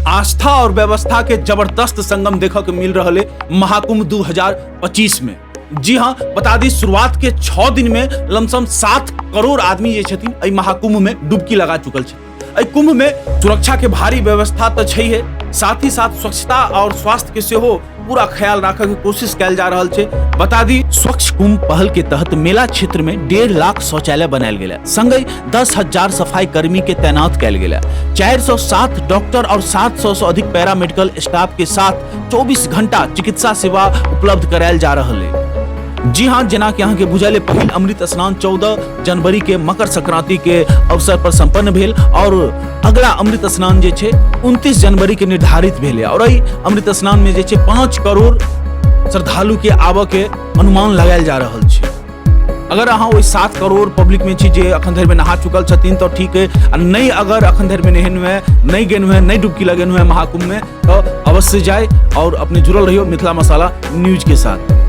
आस्था और व्यवस्था के जबरदस्त संगम देखा के मिल रहा है महाकुंभ 2025 में। जी हाँ, बता दी शुरुआत के 6 दिन में लमसम 7 करोड़ आदमी जे छथिन एहि महाकुंभ में डुबकी लगा चुकल छथिन। एहि कुंभ में सुरक्षा के भारी व्यवस्था तो छै है, साथ ही साथ स्वच्छता और स्वास्थ्य के सेहो पूरा ख्याल रखे के कोशिश कैल जा रहा है। बता दी स्वच्छ कुंभ पहल के तहत मेला क्षेत्र में 1.5 लाख शौचालय बनायल गेल, संगे 10,000 सफाई कर्मी के तैनात कैल गेल, 407 डॉक्टर और 700 से अधिक पैरामेडिकल स्टाफ के साथ 24 घंटा चिकित्सा सेवा उपलब्ध करायल जा रहा है। जी हाँ, जना कि अहाँके बुझल है, पहिल अमृत स्नान 14 जनवरी के मकर संक्रांति के अवसर पर संपन्न भेल और अगला अमृत स्नान जे छै 29 जनवरी के निर्धारित भेल है। और एहि अमृत स्नान में जे छै 5 करोड़ श्रद्धालु के आबऽ के अनुमान लगायल जा रहल छै। अगर अहाँ ओहि 7 करोड़ पब्लिक में छी जे अखन धरि में नहा चुकल छथिन तो ठीक है, नहीं अगर अखन धरि में नहेन हुए, नहीं गेन हुए, नहीं डुबकी लगेन हुए महाकुंभ में, तो अवश्य जाए और अपने जुड़ल रहियो मिथिला मसाला न्यूज के साथ।